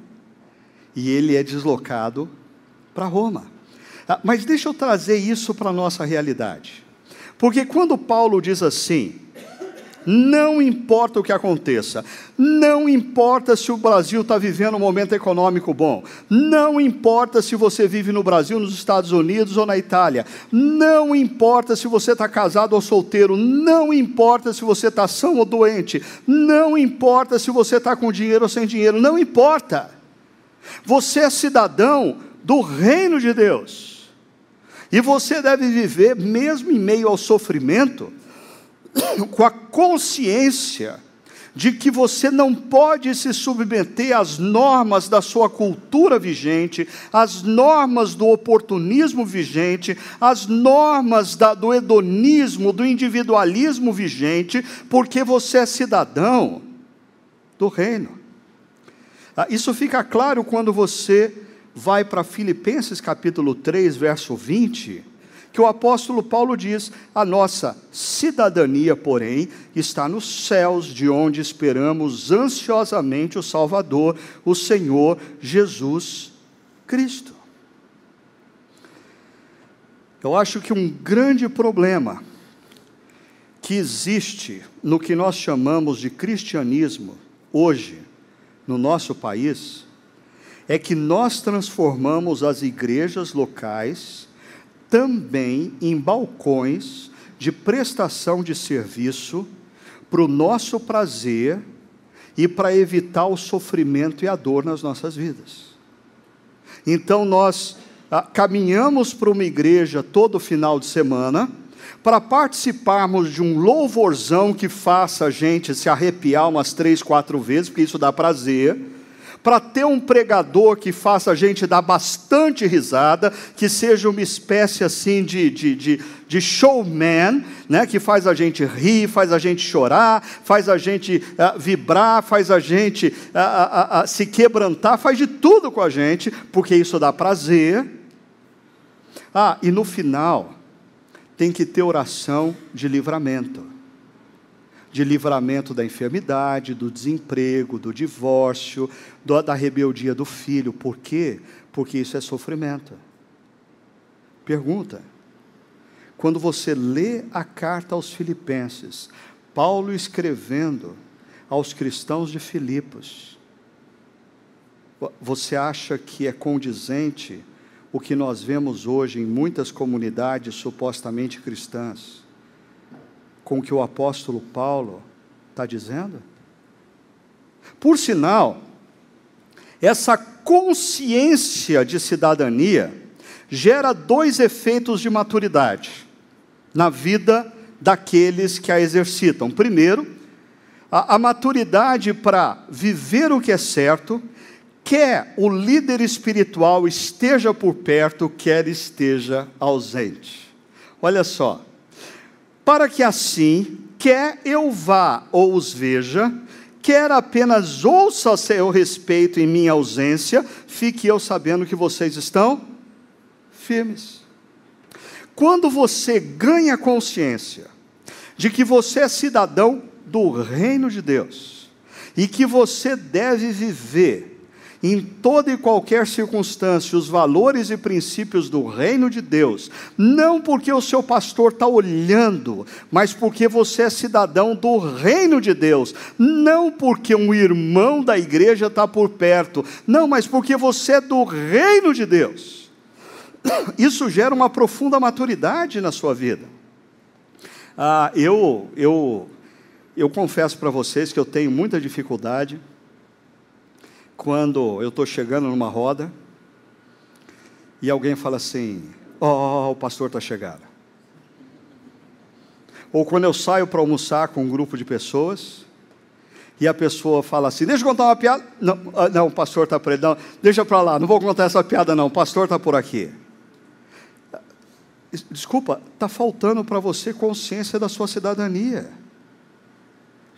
E ele é deslocado para Roma. Mas deixa eu trazer isso para a nossa realidade. Porque quando Paulo diz assim, não importa o que aconteça, não importa se o Brasil está vivendo um momento econômico bom, não importa se você vive no Brasil, nos Estados Unidos ou na Itália, não importa se você está casado ou solteiro, não importa se você está são ou doente, não importa se você está com dinheiro ou sem dinheiro, não importa. Você é cidadão do reino de Deus. E você deve viver, mesmo em meio ao sofrimento, com a consciência de que você não pode se submeter às normas da sua cultura vigente, às normas do oportunismo vigente, às normas do hedonismo, do individualismo vigente, porque você é cidadão do reino. Isso fica claro quando você vai para Filipenses capítulo 3, verso 20, que o apóstolo Paulo diz: a nossa cidadania, porém, está nos céus, de onde esperamos ansiosamente o Salvador, o Senhor Jesus Cristo. Eu acho que um grande problema que existe no que nós chamamos de cristianismo hoje, no nosso país, é que nós transformamos as igrejas locais também em balcões de prestação de serviço para o nosso prazer e para evitar o sofrimento e a dor nas nossas vidas. Então nós caminhamos para uma igreja todo final de semana para participarmos de um louvorzão que faça a gente se arrepiar umas 3, 4 vezes, porque isso dá prazer, para ter um pregador que faça a gente dar bastante risada, que seja uma espécie assim de showman, né, que faz a gente rir, faz a gente chorar, faz a gente vibrar, faz a gente se quebrantar, faz de tudo com a gente, porque isso dá prazer. E no final, tem que ter oração de livramento da enfermidade, do desemprego, do divórcio, da rebeldia do filho. Por quê? Porque isso é sofrimento. Pergunta: quando você lê a carta aos Filipenses, Paulo escrevendo aos cristãos de Filipos, você acha que é condizente o que nós vemos hoje em muitas comunidades supostamente cristãs com o que o apóstolo Paulo está dizendo? Por sinal, essa consciência de cidadania gera 2 efeitos de maturidade na vida daqueles que a exercitam. Primeiro, a maturidade para viver o que é certo, quer o líder espiritual esteja por perto, quer esteja ausente. Olha só: para que assim, quer eu vá ou os veja, quer apenas ouça a seu respeito em minha ausência, fique eu sabendo que vocês estão firmes. Quando você ganha consciência de que você é cidadão do reino de Deus, e que você deve viver em toda e qualquer circunstância os valores e princípios do reino de Deus, não porque o seu pastor está olhando, mas porque você é cidadão do reino de Deus, não porque um irmão da igreja está por perto, não, mas porque você é do reino de Deus. Isso gera uma profunda maturidade na sua vida. Eu confesso para vocês que eu tenho muita dificuldade quando eu estou chegando numa roda e alguém fala assim: o pastor está chegando. Ou quando eu saio para almoçar com um grupo de pessoas e a pessoa fala assim: deixa eu contar uma piada. Não, o pastor está por ele. Não, deixa para lá, não vou contar essa piada não, o pastor está por aqui. Desculpa, está faltando para você consciência da sua cidadania.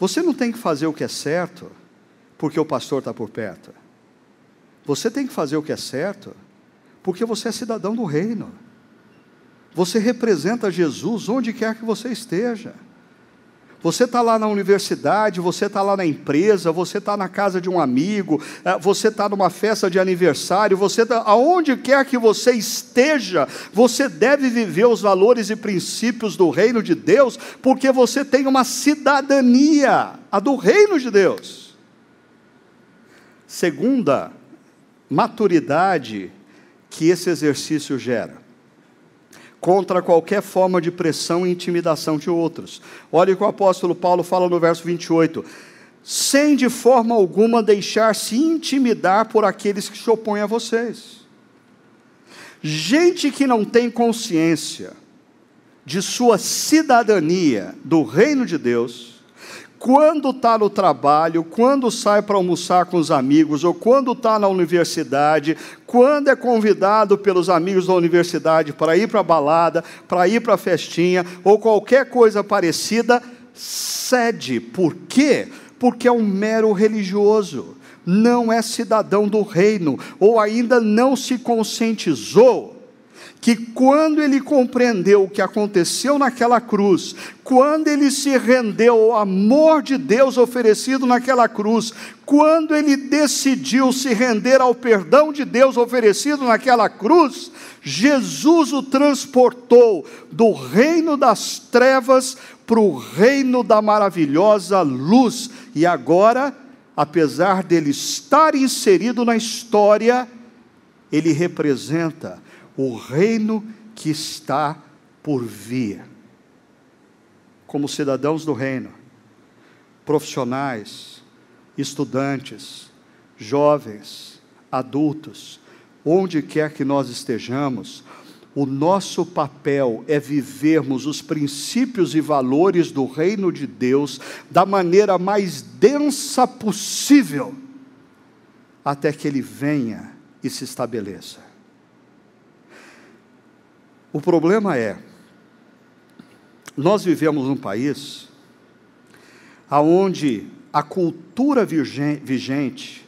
Você não tem que fazer o que é certo porque o pastor está por perto. Você tem que fazer o que é certo porque você é cidadão do reino. Você representa Jesus onde quer que você esteja. Você está lá na universidade, você está lá na empresa, você está na casa de um amigo, você está numa festa de aniversário, você está aonde quer que você esteja, você deve viver os valores e princípios do reino de Deus, porque você tem uma cidadania, a do reino de Deus. Segunda maturidade que esse exercício gera: contra qualquer forma de pressão e intimidação de outros. Olha o que o apóstolo Paulo fala no verso 28. Sem de forma alguma deixar-se intimidar por aqueles que se opõem a vocês. Gente que não tem consciência de sua cidadania do reino de Deus, quando está no trabalho, quando sai para almoçar com os amigos, ou quando está na universidade, quando é convidado pelos amigos da universidade para ir para a balada, para ir para a festinha, ou qualquer coisa parecida, cede. Por quê? Porque é um mero religioso, não é cidadão do reino, ou ainda não se conscientizou que quando ele compreendeu o que aconteceu naquela cruz, quando ele se rendeu ao amor de Deus oferecido naquela cruz, quando ele decidiu se render ao perdão de Deus oferecido naquela cruz, Jesus o transportou do reino das trevas para o reino da maravilhosa luz. E agora, apesar dele estar inserido na história, ele representa o reino que está por vir. Como cidadãos do reino, profissionais, estudantes, jovens, adultos, onde quer que nós estejamos, o nosso papel é vivermos os princípios e valores do reino de Deus da maneira mais densa possível, até que ele venha e se estabeleça. O problema é, nós vivemos num país onde a cultura vigente,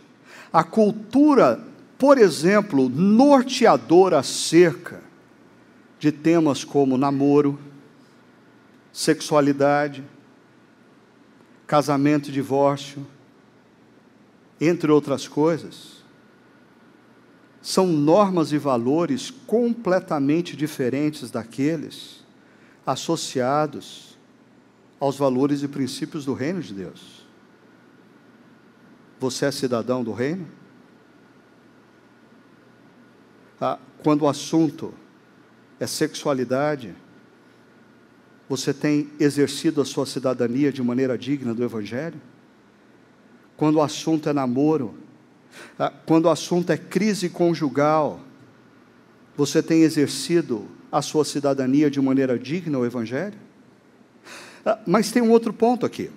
a cultura, por exemplo, norteadora acerca de temas como namoro, sexualidade, casamento e divórcio, entre outras coisas, são normas e valores completamente diferentes daqueles associados aos valores e princípios do reino de Deus. Você é cidadão do reino? Quando o assunto é sexualidade, você tem exercido a sua cidadania de maneira digna do Evangelho? Quando o assunto é namoro, quando o assunto é crise conjugal, você tem exercido a sua cidadania de maneira digna ao Evangelho? Mas tem um outro ponto aqui.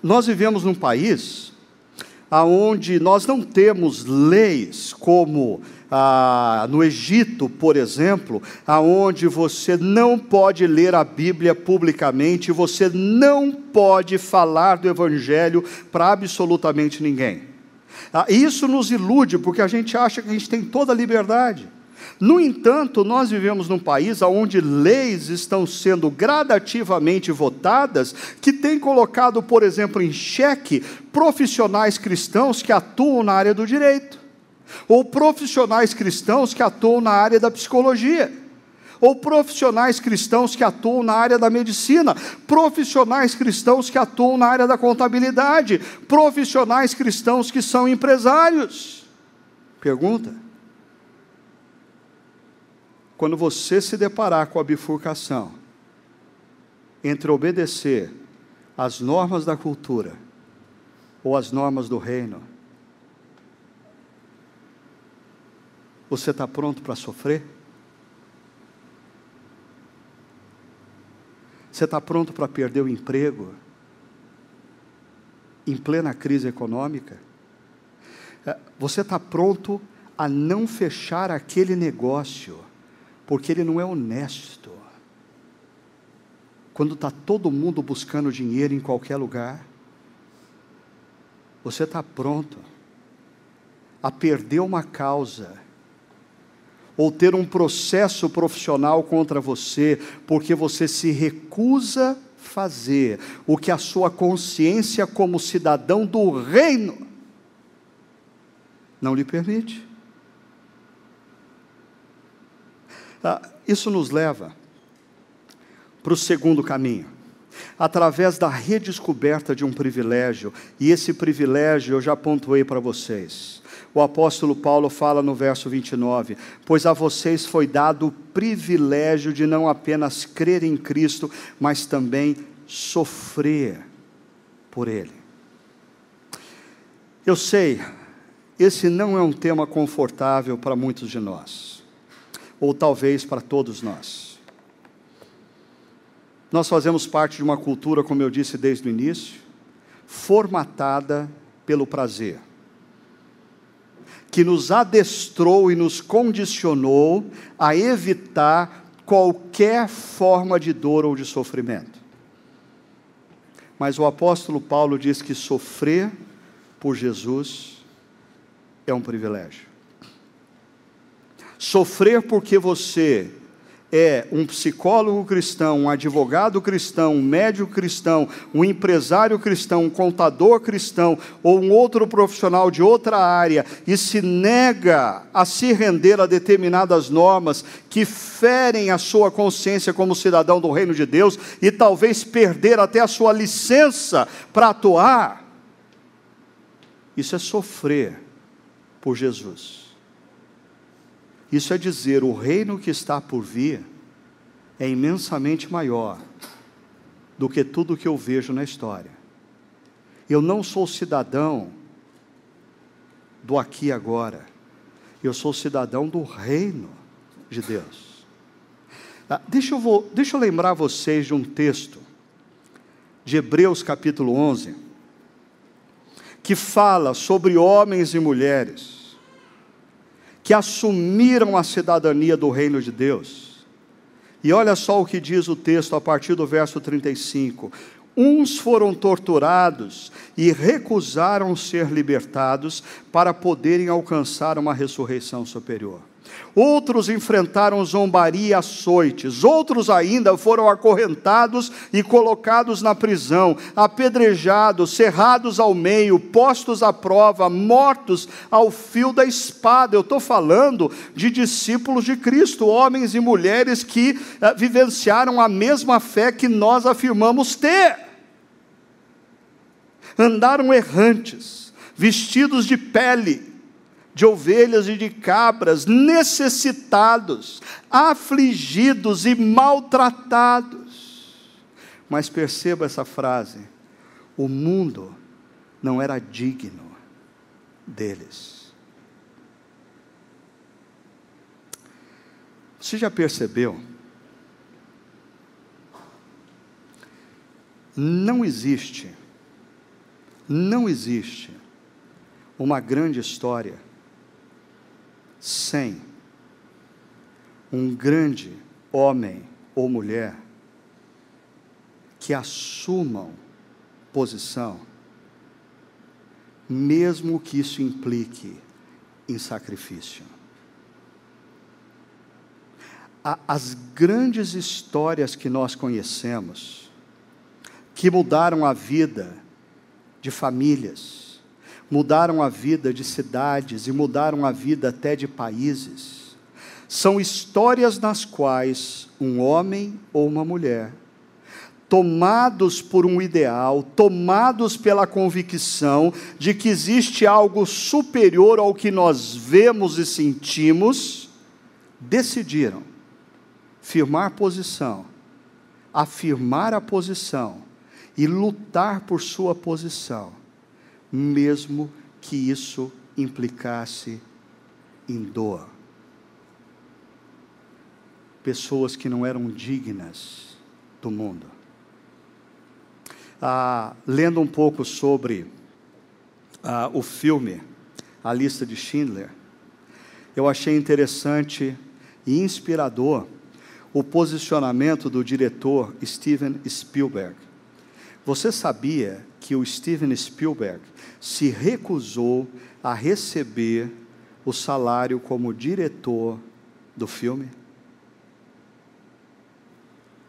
Nós vivemos num país onde nós não temos leis como no Egito, por exemplo, onde você não pode ler a Bíblia publicamente, você não pode falar do Evangelho para absolutamente ninguém. Isso nos ilude, porque a gente acha que a gente tem toda a liberdade. No entanto, nós vivemos num país onde leis estão sendo gradativamente votadas, que tem colocado, por exemplo, em xeque profissionais cristãos que atuam na área do direito, ou profissionais cristãos que atuam na área da psicologia, ou profissionais cristãos que atuam na área da medicina, profissionais cristãos que atuam na área da contabilidade, profissionais cristãos que são empresários. Pergunta: quando você se deparar com a bifurcação entre obedecer às normas da cultura ou às normas do reino, você está pronto para sofrer? Você está pronto para perder o emprego em plena crise econômica? Você está pronto a não fechar aquele negócio porque ele não é honesto, quando está todo mundo buscando dinheiro em qualquer lugar? Você está pronto a perder uma causa ou ter um processo profissional contra você, porque você se recusa a fazer o que a sua consciência como cidadão do reino não lhe permite? Isso nos leva para o segundo caminho, através da redescoberta de um privilégio, e esse privilégio eu já pontuei para vocês. O apóstolo Paulo fala no verso 29, pois a vocês foi dado o privilégio de não apenas crer em Cristo, mas também sofrer por Ele. Eu sei, esse não é um tema confortável para muitos de nós, ou talvez para todos nós. Nós fazemos parte de uma cultura, como eu disse desde o início, formatada pelo prazer, que nos adestrou e nos condicionou a evitar qualquer forma de dor ou de sofrimento. Mas o apóstolo Paulo diz que sofrer por Jesus é um privilégio. Sofrer porque você é um psicólogo cristão, um advogado cristão, um médico cristão, um empresário cristão, um contador cristão, ou um outro profissional de outra área, e se nega a se render a determinadas normas que ferem a sua consciência como cidadão do reino de Deus, e talvez perder até a sua licença para atuar, isso é sofrer por Jesus. Isso é dizer, o reino que está por vir é imensamente maior do que tudo que eu vejo na história. Eu não sou cidadão do aqui e agora. Eu sou cidadão do reino de Deus. Deixa eu lembrar vocês de um texto de Hebreus capítulo 11, que fala sobre homens e mulheres que assumiram a cidadania do reino de Deus. E olha só o que diz o texto a partir do verso 35. Uns foram torturados e recusaram ser libertados para poderem alcançar uma ressurreição superior. Outros enfrentaram zombaria e açoites, outros ainda foram acorrentados e colocados na prisão, apedrejados, cerrados ao meio, postos à prova, mortos ao fio da espada. Eu estou falando de discípulos de Cristo, homens e mulheres que vivenciaram a mesma fé que nós afirmamos ter. Andaram errantes, vestidos de pele, de ovelhas e de cabras, necessitados, afligidos e maltratados. Mas perceba essa frase: o mundo não era digno deles. Você já percebeu? Não existe uma grande história sem um grande homem ou mulher que assumam posição, mesmo que isso implique em sacrifício. As grandes histórias que nós conhecemos, que mudaram a vida de famílias, mudaram a vida de cidades e mudaram a vida até de países, são histórias nas quais um homem ou uma mulher, tomados por um ideal, tomados pela convicção de que existe algo superior ao que nós vemos e sentimos, decidiram firmar posição, afirmar a posição e lutar por sua posição, mesmo que isso implicasse em dor. Pessoas que não eram dignas do mundo. Lendo um pouco sobre o filme A Lista de Schindler, eu achei interessante e inspirador o posicionamento do diretor Steven Spielberg. Você sabia que o Steven Spielberg se recusou a receber o salário como diretor do filme?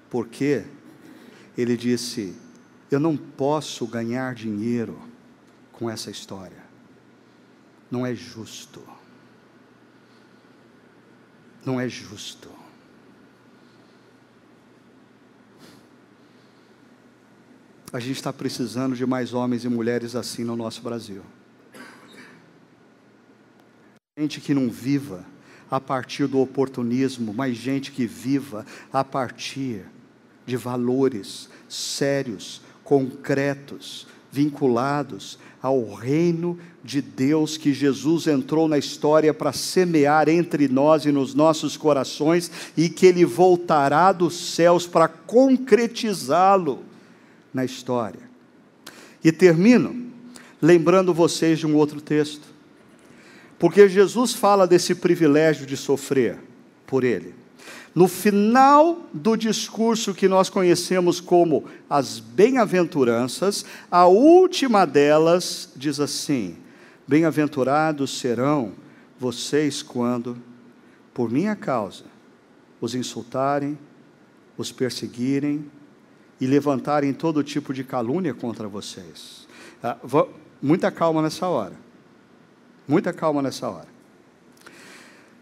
Porque ele disse: eu não posso ganhar dinheiro com essa história. Não é justo. Não é justo. A gente está precisando de mais homens e mulheres assim no nosso Brasil. Gente que não viva a partir do oportunismo, mas gente que viva a partir de valores sérios, concretos, vinculados ao reino de Deus, que Jesus entrou na história para semear entre nós e nos nossos corações, e que Ele voltará dos céus para concretizá-lo na história. E termino lembrando vocês de um outro texto, porque Jesus fala desse privilégio de sofrer por Ele. No final do discurso que nós conhecemos como as bem-aventuranças, a última delas diz assim: bem-aventurados serão vocês quando, por minha causa, os insultarem, os perseguirem e levantarem todo tipo de calúnia contra vocês. Muita calma nessa hora. Muita calma nessa hora.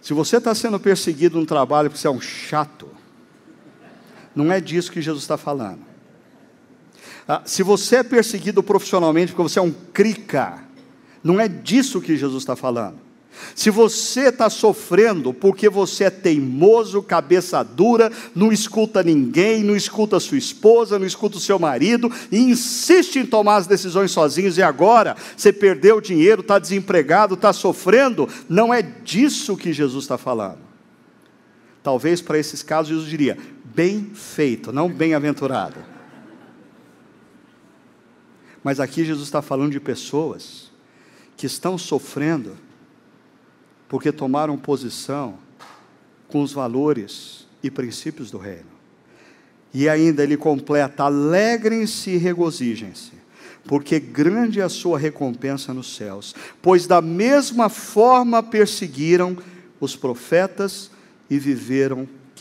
Se você está sendo perseguido no trabalho porque você é um chato, não é disso que Jesus está falando. Se você é perseguido profissionalmente porque você é um crica, não é disso que Jesus está falando. Se você está sofrendo porque você é teimoso, cabeça dura, não escuta ninguém, não escuta sua esposa, não escuta o seu marido, e insiste em tomar as decisões sozinhos, e agora você perdeu o dinheiro, está desempregado, está sofrendo, não é disso que Jesus está falando. Talvez para esses casos Jesus diria: bem feito, não bem-aventurado. Mas aqui Jesus está falando de pessoas que estão sofrendo porque tomaram posição com os valores e princípios do reino. E ainda ele completa: alegrem-se e regozijem-se, porque grande é a sua recompensa nos céus, pois da mesma forma perseguiram os profetas que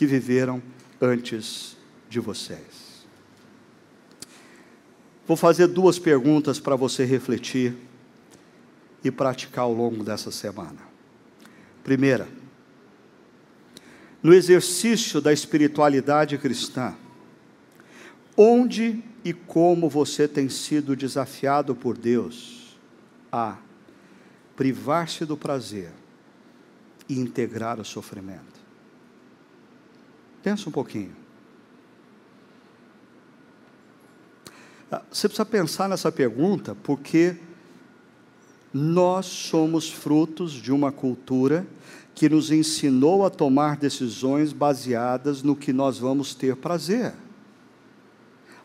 viveram antes de vocês. Vou fazer 2 perguntas para você refletir e praticar ao longo dessa semana. Primeira, no exercício da espiritualidade cristã, onde e como você tem sido desafiado por Deus a privar-se do prazer e integrar o sofrimento? Pensa um pouquinho. Você precisa pensar nessa pergunta, porque nós somos frutos de uma cultura que nos ensinou a tomar decisões baseadas no que nós vamos ter prazer.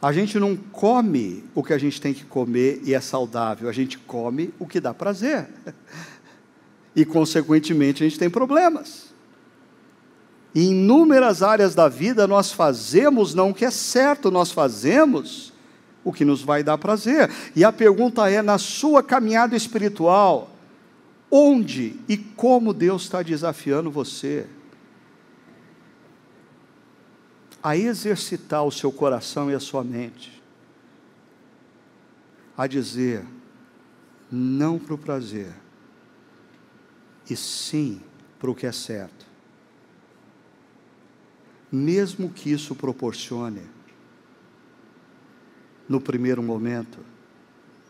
A gente não come o que a gente tem que comer e é saudável, a gente come o que dá prazer. E, consequentemente, a gente tem problemas. Em inúmeras áreas da vida, nós fazemos não o que é certo, nós fazemos o que nos vai dar prazer. E a pergunta é: na sua caminhada espiritual, onde e como Deus está desafiando você a exercitar o seu coração e a sua mente, a dizer não para o prazer, e sim para o que é certo, mesmo que isso proporcione, no primeiro momento,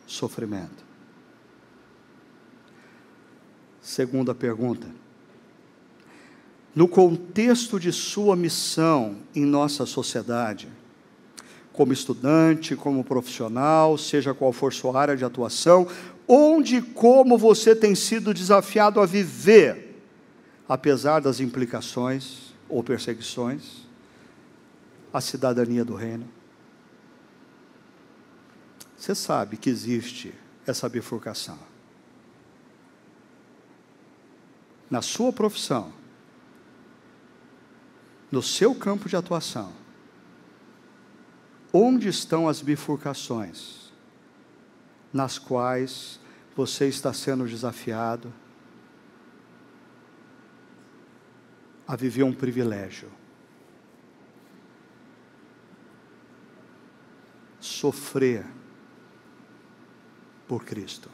sofrimento? Segunda pergunta: no contexto de sua missão em nossa sociedade, como estudante, como profissional, seja qual for sua área de atuação, onde e como você tem sido desafiado a viver, apesar das implicações ou perseguições, a cidadania do reino? Você sabe que existe essa bifurcação. Na sua profissão, no seu campo de atuação, onde estão as bifurcações nas quais você está sendo desafiado a viver um privilégio? Sofrer por Cristo.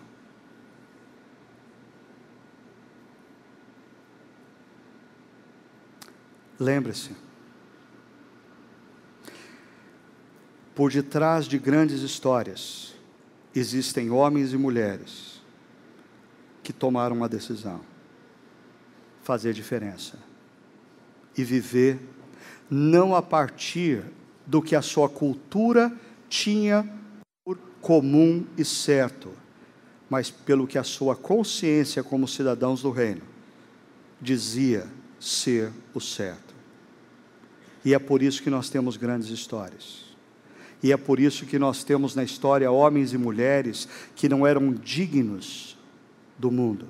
Lembre-se, por detrás de grandes histórias, existem homens e mulheres que tomaram uma decisão: fazer diferença e viver não a partir do que a sua cultura tinha por comum e certo, mas pelo que a sua consciência como cidadãos do reino dizia ser o certo. E é por isso que nós temos grandes histórias. E é por isso que nós temos na história homens e mulheres que não eram dignos do mundo.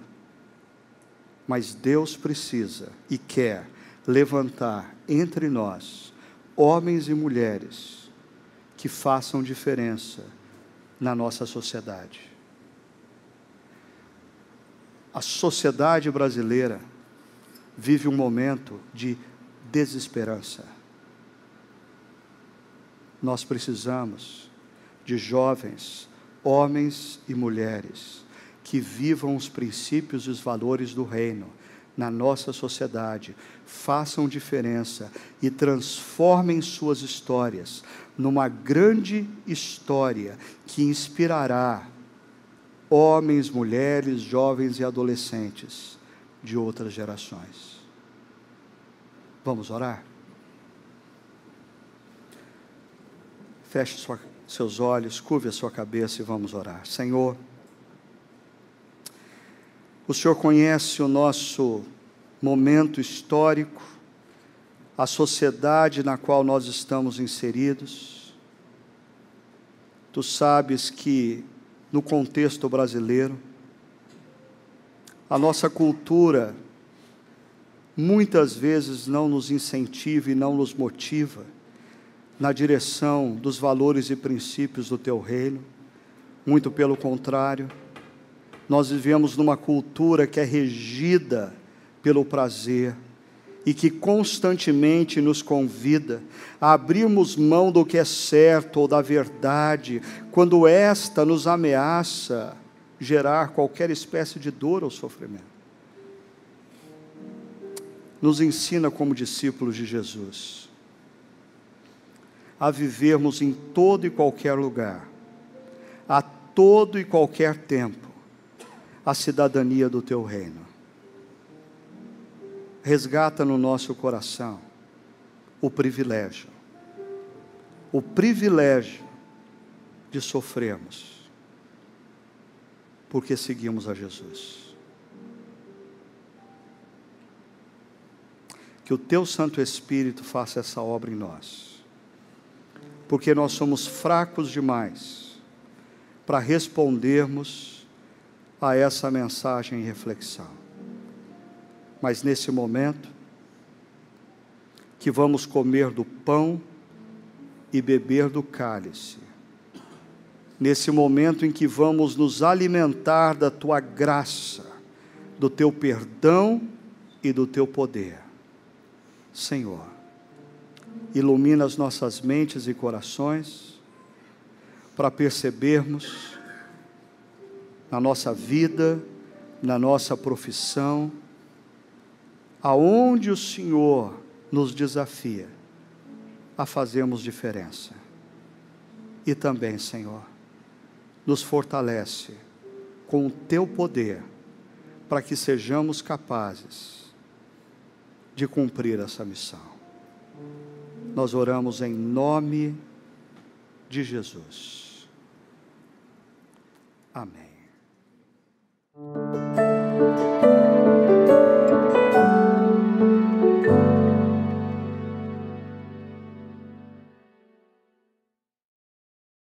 Mas Deus precisa e quer levantar entre nós homens e mulheres que façam diferença na nossa sociedade. A sociedade brasileira vive um momento de desesperança. Nós precisamos de jovens, homens e mulheres que vivam os princípios e os valores do reino na nossa sociedade, façam diferença e transformem suas histórias numa grande história que inspirará homens, mulheres, jovens e adolescentes de outras gerações. Vamos orar? Feche seus olhos, curve a sua cabeça e vamos orar. Senhor, o Senhor conhece o nosso momento histórico, a sociedade na qual nós estamos inseridos. Tu sabes que, no contexto brasileiro, a nossa cultura muitas vezes não nos incentiva e não nos motiva na direção dos valores e princípios do Teu reino. Muito pelo contrário, nós vivemos numa cultura que é regida pelo prazer e que constantemente nos convida a abrirmos mão do que é certo ou da verdade, quando esta nos ameaça gerar qualquer espécie de dor ou sofrimento. Nos ensina como discípulos de Jesus a vivermos em todo e qualquer lugar, a todo e qualquer tempo, a cidadania do Teu reino. Resgata no nosso coração o privilégio de sofrermos, porque seguimos a Jesus. Que o Teu Santo Espírito faça essa obra em nós, porque nós somos fracos demais para respondermos a essa mensagem e reflexão. Mas nesse momento, que vamos comer do pão e beber do cálice, nesse momento em que vamos nos alimentar da Tua graça, do Teu perdão e do Teu poder, Senhor, ilumina as nossas mentes e corações para percebermos na nossa vida, na nossa profissão, aonde o Senhor nos desafia a fazermos diferença. E também, Senhor, nos fortalece com o Teu poder para que sejamos capazes de cumprir essa missão. Nós oramos em nome de Jesus. Amém.